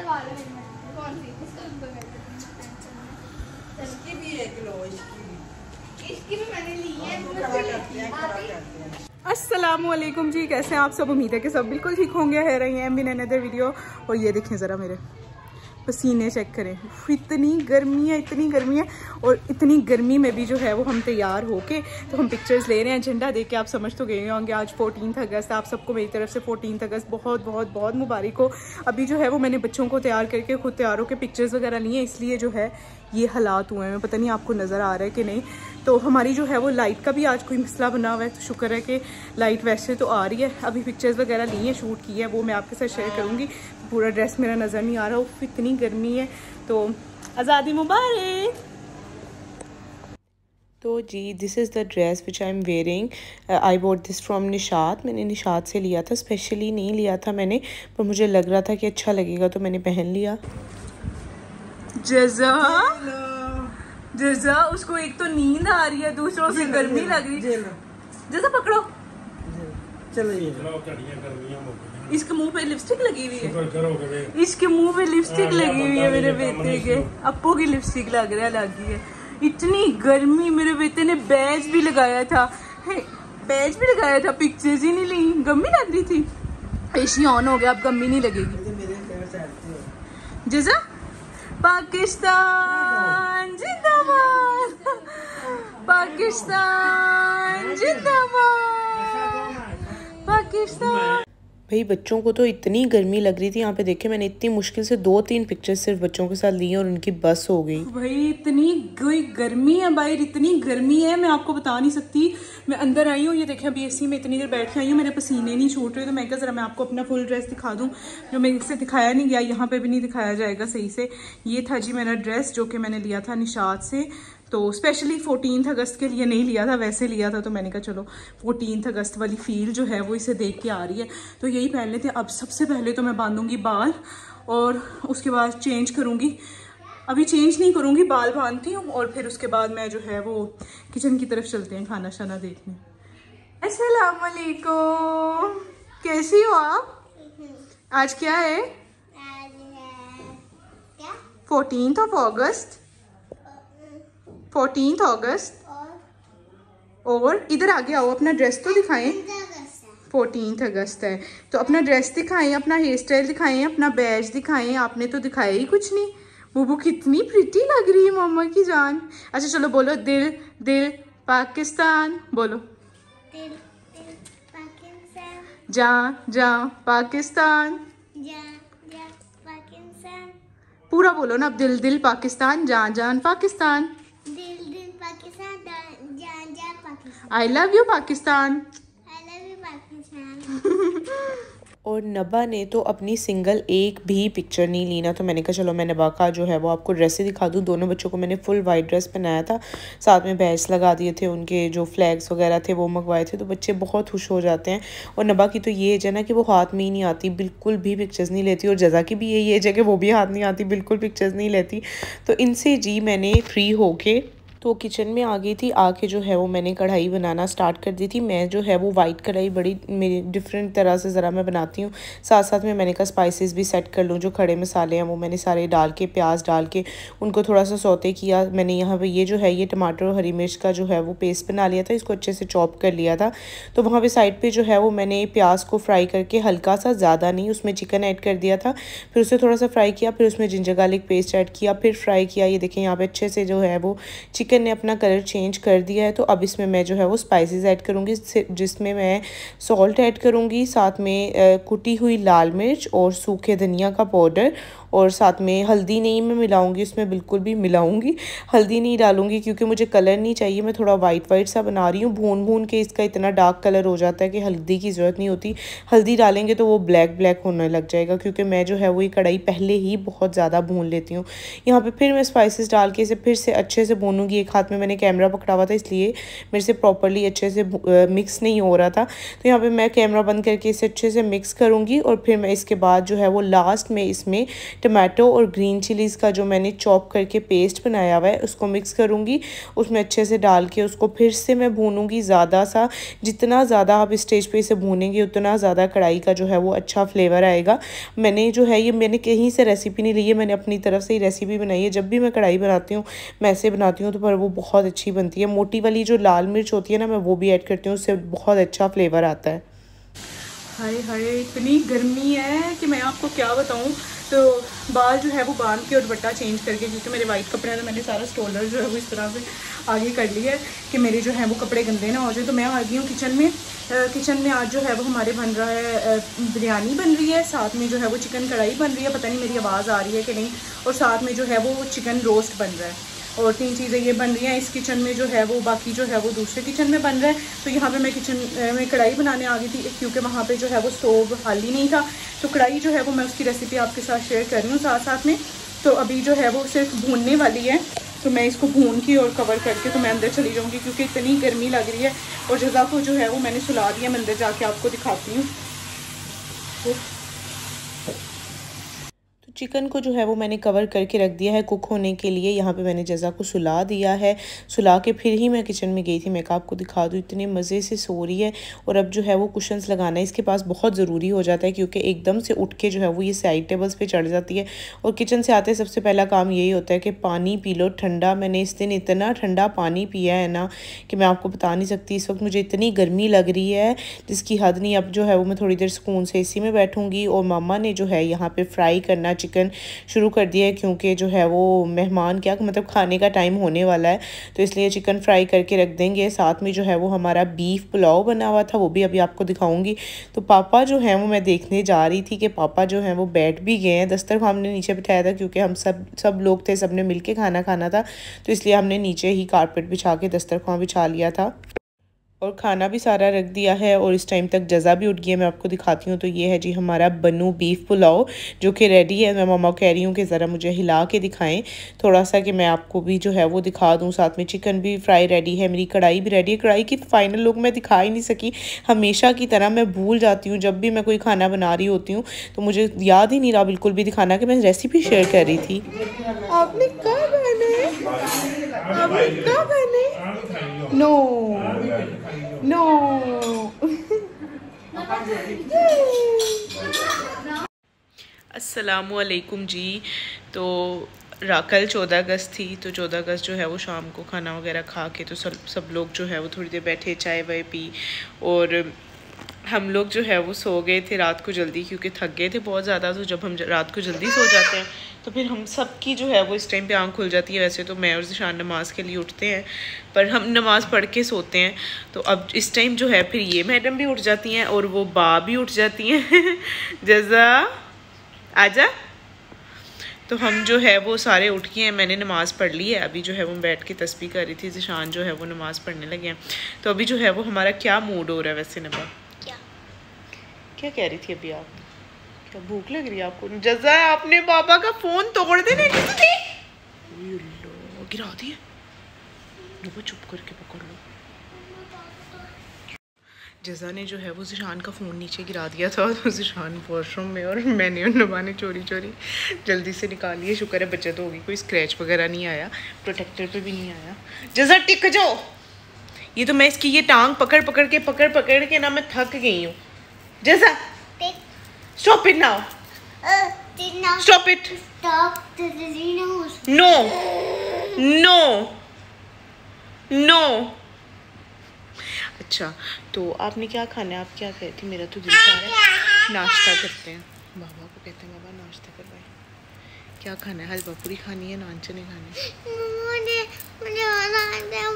करवा लो मेरी मर्जी। कौन सी? इसका तो इसकी भी 1 किलो, इसकी भी मैंने ली है। अस्सलामुअलैकुम जी, कैसे हैं आप सब? उम्मीद है कि सब बिल्कुल ठीक होंगे। है रही हैं इन अनदर वीडियो। और ये देखें ज़रा मेरे पसीने चेक करें। इतनी गर्मी है, इतनी गर्मी है। और इतनी गर्मी में भी जो है वो हम तैयार होके तो हम पिक्चर्स ले रहे हैं। झंडा देख के आप समझ तो गए होंगे आज 14 अगस्त। आप सबको मेरी तरफ से 14 अगस्त बहुत बहुत बहुत मुबारक हो। अभी जो है वो मैंने बच्चों को तैयार करके खुद तैयार होकर पिक्चर्स वगैरह लिए, इसलिए जो है ये हालात हुए हैं। पता नहीं आपको नज़र आ रहा है कि नहीं। तो हमारी जो है वो लाइट का भी आज कोई मसला बना हुआ है, तो शुक्र है कि लाइट वैसे तो आ रही है। अभी पिक्चर्स वगैरह ली हैं, शूट की है, वो मैं आपके साथ शेयर करूँगी। पूरा ड्रेस मेरा नज़र नहीं आ रहा, इतनी गर्मी है। तो आज़ादी मुबारक। तो जी this is the dress which I am wearing. I bought this from Nishat. मैंने निशात से लिया था, स्पेशली नहीं लिया था मैंने, पर मुझे लग रहा था कि अच्छा लगेगा तो मैंने पहन लिया। जज़ा जज़ा, उसको एक तो नींद आ रही है, दूसरों से गर्मी लग रही है। जज़ा पकड़ो, चलो इसके मुंह पे लिपस्टिक लगी हुई है। इसके मुंह पे लिपस्टिक लगी हुई है मेरे बेटे के। अप्पू की लिपस्टिक लग रहा है, लगी है। इतनी गर्मी, मेरे बेटे ने बैज भी लगाया था, बैज भी लगाया था, पिक्चर्स ही नहीं ली, गम्मी लग रही थी। एसी ऑन हो गया, अब गम्मी नहीं लगेगी। जज़ा, पाकिस्तान जिंदाबाद, पाकिस्तान जिंदाबाद, पाकिस्तान। भाई बच्चों को तो इतनी गर्मी लग रही थी। यहाँ पे देखे मैंने इतनी मुश्किल से 2-3 पिक्चर्स सिर्फ बच्चों के साथ ली और उनकी बस हो गई। भाई इतनी गर्मी है, भाई इतनी गर्मी है, मैं आपको बता नहीं सकती। मैं अंदर आई हूँ, ये देखें अभी एसी में इतनी देर बैठ के आई हूँ, मेरे पसीने नहीं छूट रहे। तो मैं क्या जरा मैं आपको अपना फुल ड्रेस दिखा दूँ, जो मेरे से दिखाया नहीं गया, यहाँ पे भी नहीं दिखाया जाएगा सही से। ये था जी मेरा ड्रेस जो कि मैंने लिया था निशात से। तो स्पेशली 14 अगस्त के लिए नहीं लिया था, वैसे लिया था। तो मैंने कहा चलो 14 अगस्त वाली फील जो है वो इसे देख के आ रही है, तो यही पहन लेते हैं। अब सबसे पहले तो मैं बांधूंगी बाल और उसके बाद चेंज करूंगी। अभी चेंज नहीं करूंगी, बाल बांधती हूँ और फिर उसके बाद मैं जो है वो किचन की तरफ चलते हैं खाना शाना देखने। अस्सलाम वालेकुम, कैसी हो आप? आज क्या है? 14 अगस्त। 14 अगस्त। और इधर आगे आओ, अपना ड्रेस तो दिखाएं। 14 अगस्त है तो अपना ड्रेस दिखाएं, अपना हेयर स्टाइल दिखाएं, अपना बैज दिखाएं। आपने तो दिखाया ही कुछ नहीं। बुबू कितनी प्रिटी लग रही है मम्मा की जान। अच्छा चलो बोलो, दिल दिल पाकिस्तान बोलो। दिल दिल पाकिस्तान, जा जा पाकिस्तान, जा जा पाकिस्तान। पूरा बोलो ना, अब दिल दिल पाकिस्तान, जान जान पाकिस्तान। दिल दिल पाकिस्तान, जान जान Pakistan. I love you Pakistan. I love you Pakistan. और नबा ने तो अपनी सिंगल एक भी पिक्चर नहीं ली ना, तो मैंने कहा चलो मैं नबा का जो है वो आपको ड्रेसेस दिखा दूँ। दोनों बच्चों को मैंने फुल वाइट ड्रेस पहनाया था, साथ में बैच लगा दिए थे, उनके जो फ्लैग्स वगैरह थे वो मंगवाए थे। तो बच्चे बहुत खुश हो जाते हैं। और नबा की तो ये एज है ना कि वो हाथ में ही नहीं आती, बिल्कुल भी पिक्चर्स नहीं लेती। और जज़ा की भी यही एज है कि वो भी हाथ नहीं आती, बिल्कुल पिक्चर्स नहीं लेती। तो इनसे जी मैंने फ्री होके तो किचन में आ गई थी। आके जो है वो मैंने कढ़ाई बनाना स्टार्ट कर दी थी। मैं जो है वो वाइट कढ़ाई बड़ी मेरी डिफरेंट तरह से ज़रा मैं बनाती हूँ। साथ साथ में मैंने कहा स्पाइसेस भी सेट कर लूँ, जो खड़े मसाले हैं वो मैंने सारे डाल के, प्याज डाल के उनको थोड़ा सा सौते किया। मैंने यहाँ पे ये जो है ये टमाटर और हरी मिर्च का जो है वो पेस्ट बना लिया था, इसको अच्छे से चॉप कर लिया था। तो वहाँ पर साइड पर जो है वो मैंने प्याज को फ्राई करके हल्का सा, ज़्यादा नहीं, उसमें चिकन ऐड कर दिया था। फिर उसे थोड़ा सा फ्राई किया, फिर उसमें जिंजर गार्लिक पेस्ट ऐड किया, फिर फ्राई किया। ये देखें यहाँ पे अच्छे से जो है वो चिकन ने अपना कलर चेंज कर दिया है। तो अब इसमें मैं जो है वो स्पाइसेस ऐड करूँगी, जिसमें मैं सॉल्ट ऐड करूँगी, साथ में कुटी हुई लाल मिर्च और सूखे धनिया का पाउडर, और साथ में हल्दी नहीं मैं मिलाऊंगी, उसमें बिल्कुल भी मिलाऊंगी हल्दी नहीं डालूंगी क्योंकि मुझे कलर नहीं चाहिए। मैं थोड़ा वाइट वाइट सा बना रही हूँ, भून भून के इसका इतना डार्क कलर हो जाता है कि हल्दी की ज़रूरत नहीं होती। हल्दी डालेंगे तो वो ब्लैक ब्लैक होने लग जाएगा, क्योंकि मैं जो है वो ये कढ़ाई पहले ही बहुत ज़्यादा भून लेती हूँ। यहाँ पर फिर मैं स्पाइसेस डाल के इसे फिर से अच्छे से भूनूंगी एक हाथ में मैंने कैमरा पकड़ा हुआ था, इसलिए मेरे से प्रॉपरली अच्छे से मिक्स नहीं हो रहा था। तो यहाँ पे मैं कैमरा बंद करके इसे अच्छे से मिक्स करूँगी और फिर मैं इसके बाद जो है वो लास्ट में इसमें टमाटो और ग्रीन चिलीज़ का जो मैंने चॉप करके पेस्ट बनाया हुआ है उसको मिक्स करूँगी, उसमें अच्छे से डाल के उसको फिर से मैं भूनूँगी ज़्यादा सा। जितना ज़्यादा आप स्टेज पे इसे भूनेंगे उतना ज़्यादा कढ़ाई का जो है वो अच्छा फ्लेवर आएगा। मैंने जो है ये मैंने कहीं से रेसिपी नहीं ली है, मैंने अपनी तरफ से ही रेसिपी बनाई है। जब भी मैं कढ़ाई बनाती हूँ मैं ऐसे बनाती हूँ तो पर वो बहुत अच्छी बनती है। मोटी वाली जो लाल मिर्च होती है ना, मैं वो भी ऐड करती हूँ, उससे बहुत अच्छा फ्लेवर आता है। हाय हाय इतनी गर्मी है कि मैं आपको क्या बताऊं। तो बाल जो है वो बांध के और दुपट्टा चेंज करके, क्योंकि मेरे वाइट कपड़े हैं तो मैंने सारा स्टोलर जो है वो इस तरह से आगे कर लिया है कि मेरे जो है वो कपड़े गंदे ना हो जाए। तो मैं आ गई हूँ किचन में। किचन में आज जो है वो हमारे बन रहा है बिरयानी बन रही है, साथ में जो है वो चिकन कढ़ाई बन रही है, पता नहीं मेरी आवाज़ आ रही है कि नहीं, और साथ में जो है वो चिकन रोस्ट बन रहा है, और 3 चीज़ें ये बन रही हैं इस किचन में जो है वो। बाकी जो है वो दूसरे किचन में बन रहा है। तो यहाँ पे मैं किचन में कढ़ाई बनाने आ गई थी क्योंकि वहाँ पे जो है वो स्टोव खाली नहीं था। तो कढ़ाई जो है वो मैं उसकी रेसिपी आपके साथ शेयर कर रही हूँ साथ साथ में। तो अभी जो है वो सिर्फ भूनने वाली है, तो मैं इसको भून की और कवर करके तो मैं अंदर चली जाऊँगी क्योंकि इतनी गर्मी लग रही है। और जज़ा को जो है वो मैंने सुला दिया, मैं अंदर जाके आपको दिखाती हूँ। चिकन को जो है वो मैंने कवर करके रख दिया है कुक होने के लिए। यहाँ पे मैंने जज़ा को सुला दिया है, सुला के फिर ही मैं किचन में गई थी। मैं आपको दिखा दूँ इतने मज़े से सो रही है। और अब जो है वो कुशन्स लगाना इसके पास बहुत ज़रूरी हो जाता है क्योंकि एकदम से उठ के जो है वो ये साइड टेबल्स पे चढ़ जाती है। और किचन से आते सबसे पहला काम यही होता है कि पानी पी लो ठंडा। मैंने इस दिन इतना ठंडा पानी पिया है ना कि मैं आपको बता नहीं सकती। इस वक्त मुझे इतनी गर्मी लग रही है जिसकी हद नहीं। अब जो है वो मैं थोड़ी देर सुकून से इसी में बैठूँगी। और मामा ने जो है यहाँ पर फ्राई करना चिकन शुरू कर दिया है क्योंकि जो है वो मेहमान क्या मतलब खाने का टाइम होने वाला है, तो इसलिए चिकन फ्राई करके रख देंगे। साथ में जो है वो हमारा बीफ पुलाव बना हुआ था, वो भी अभी आपको दिखाऊंगी। तो पापा जो है वो मैं देखने जा रही थी कि पापा जो है वो बैठ भी गए हैं। दस्तरखान हमने नीचे बिठाया था क्योंकि हम सब लोग थे, सबने मिल के खाना खाना था, तो इसलिए हमने नीचे ही कारपेट बिछा के दस्तरखान बिछा लिया था और खाना भी सारा रख दिया है। और इस टाइम तक जज़ा भी उठ गई है। मैं आपको दिखाती हूँ। तो ये है जी हमारा बनू बीफ पुलाव जो कि रेडी है। मैं मामा कह रही हूँ कि ज़रा मुझे हिला के दिखाएं थोड़ा सा कि मैं आपको भी जो है वो दिखा दूँ। साथ में चिकन भी फ्राई रेडी है, मेरी कढ़ाई भी रेडी है। कढ़ाई की फाइनल लुक मैं दिखा ही नहीं सकी, हमेशा की तरह मैं भूल जाती हूँ। जब भी मैं कोई खाना बना रही होती हूँ तो मुझे याद ही नहीं रहा बिल्कुल भी दिखाना कि मैं रेसिपी शेयर कर रही थी। आपने कब बने? आपने कब बने? नो नो अस्सलामुअलैकुम जी। तो कल 14 अगस्त थी, तो 14 अगस्त जो है वो शाम को खाना वगैरह खा के तो सब लोग जो है वो थोड़ी देर बैठे, चाय वाय पी, और हम लोग जो है वो सो गए थे रात को जल्दी क्योंकि थक गए थे बहुत ज़्यादा। तो जब हम रात को जल्दी सो जाते हैं तो फिर हम सब की जो है वो इस टाइम पे आँख खुल जाती है। वैसे तो मैं और ज़िशान नमाज के लिए उठते हैं पर हम नमाज़ पढ़ के सोते हैं। तो अब इस टाइम जो है फिर ये मैडम भी उठ जाती हैं और वो बा भी उठ जाती हैं जज़ा आजा। तो हम जो है वो सारे उठ गए हैं, मैंने नमाज़ पढ़ ली है। अभी जो है वो बैठ के तस्बीह कर रही थी, ज़िशान जो है वो नमाज़ पढ़ने लगे हैं। तो अभी जो है वो हमारा क्या मूड हो रहा है वैसे नबा? क्या कह रही थी अभी आप? क्या भूख लग रही है आपको? जज़ा आपने पापा का फोन तोड़ देने गिरा दिया। चुप करके पकड़ लो। जज़ा ने जो है वो ज़िशान का फ़ोन नीचे गिरा दिया था, तो ज़िशान वॉशरूम में और मैंने और नबा ने चोरी चोरी जल्दी से निकाल लिया। शुक्र है बचत होगी, कोई स्क्रैच वगैरह नहीं आया, प्रोटेक्टर पे भी नहीं आया। जज़ा टिक जाओ। ये तो मैं इसकी ये टांग पकड़ पकड़ के ना मैं थक गई हूँ। जज़ा stop it now. Stop it. Stop the news. No. No. No. अच्छा तो आपने क्या खाना है? आप क्या कह रही थी? मेरा तो दिल चाह रहा है नाश्ता करते हैं। बाबा को कहते हैं बाबा नाश्ता करवाए। क्या खाना है? हलवा पूरी खानी है, नान चने खाने? मुझे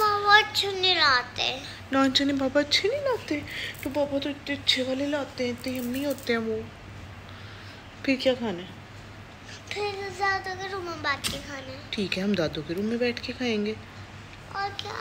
बाबा अच्छे नहीं लाते। नान चने बाबा अच्छे नहीं लाते? तो बाबा तो इतने अच्छे वाले लाते हैं, इतने यम्मी होते हैं वो। फिर क्या खाना है? फिर दादू के रूम में बैठ के खाना है। ठीक है, हम दादू के रूम में बैठ के खाएंगे। और क्या?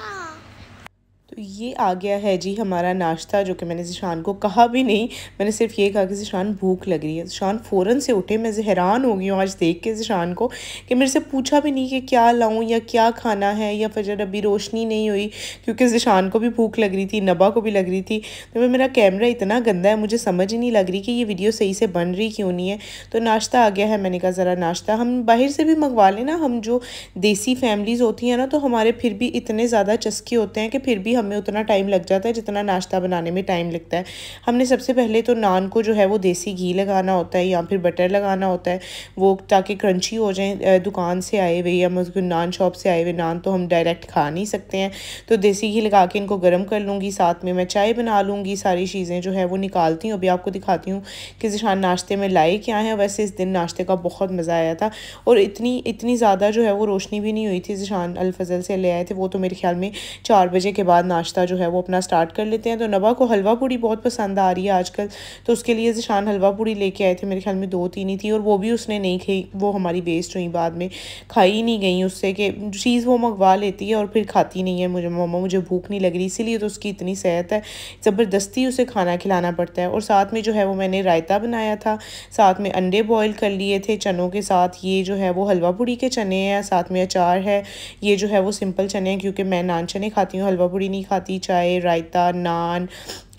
तो ये आ गया है जी हमारा नाश्ता, जो कि मैंने ज़िशान को कहा भी नहीं, मैंने सिर्फ ये कहा कि ज़िशान भूख लग रही है। ज़िशान फ़ौरन से उठे। मैं हैरान हो गई हूँ आज देख के ज़िशान को कि मेरे से पूछा भी नहीं कि क्या लाऊं या क्या खाना है, या फजर अभी रोशनी नहीं हुई क्योंकि ज़िशान को भी भूख लग रही थी, नबा को भी लग रही थी। तो मेरा कैमरा इतना गंदा है, मुझे समझ ही नहीं लग रही कि ये वीडियो सही से बन रही क्यों नहीं है। तो नाश्ता आ गया है, मैंने कहा ज़रा नाश्ता हम बाहर से भी मंगवा लें ना, हम जो देसी फैमिलीज़ होती हैं ना, तो हमारे फिर भी इतने ज़्यादा चस्के होते हैं कि फिर भी हमें उतना टाइम लग जाता है जितना नाश्ता बनाने में टाइम लगता है। हमने सबसे पहले तो नान को जो है वो देसी घी लगाना होता है या फिर बटर लगाना होता है, वो ताकि क्रंची हो जाए। दुकान से आए हुए या नान शॉप से आए हुए नान तो हम डायरेक्ट खा नहीं सकते हैं, तो देसी घी लगा के इनको गर्म कर लूँगी। साथ में मैं चाय बना लूँगी, सारी चीज़ें जो है वो निकालती हूँ। अभी आपको दिखाती हूँ कि ज़िशान नाश्ते में लाए क्या है। वैसे इस दिन नाश्ते का बहुत मज़ा आया था और इतनी ज़्यादा जो है वो रोशनी भी नहीं हुई थी। ज़िशान अल-फज़ल से ले आए थे, वो तो मेरे ख्याल में 4 बजे के बाद नाश्ता जो है वो अपना स्टार्ट कर लेते हैं। तो नबा को हलवा पूड़ी बहुत पसंद आ रही है आजकल, तो उसके लिए ज़िशान हलवा पूड़ी लेके आए थे। मेरे ख्याल में 2-3 ही थी और वो भी उसने नहीं खाई, वो हमारी वेस्ट हुई, बाद में खाई नहीं गई उससे कि चीज़ वो मंगवा लेती है और फिर खाती नहीं है। मम्मा मुझे भूख नहीं लग रही, इसीलिए तो उसकी इतनी सेहत है, ज़बरदस्ती उसे खाना खिलाना पड़ता है। और साथ में जो है वो मैंने रायता बनाया था, साथ में अंडे बॉयल कर लिए थे चनों के साथ। ये जो है वो हलवा पूड़ी के चने हैं, साथ में अचार है। ये जो है वो सिंपल चने हैं क्योंकि मैं नान चने खाती हूँ, हलवा पूड़ी नहीं खाती। चाय, रायता, नान,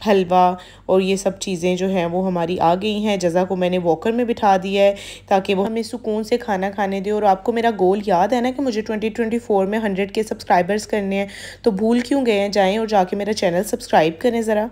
हलवा और ये सब चीज़ें जो हैं वो हमारी आ गई हैं। जज़ा को मैंने वॉकर में बिठा दिया है ताकि वो हमें सुकून से खाना खाने दे। और आपको मेरा गोल याद है ना कि मुझे 2024 में 100 के सब्सक्राइबर्स करने हैं, तो भूल क्यों गए हैं, जाएं और जाके मेरा चैनल सब्सक्राइब करें ज़रा।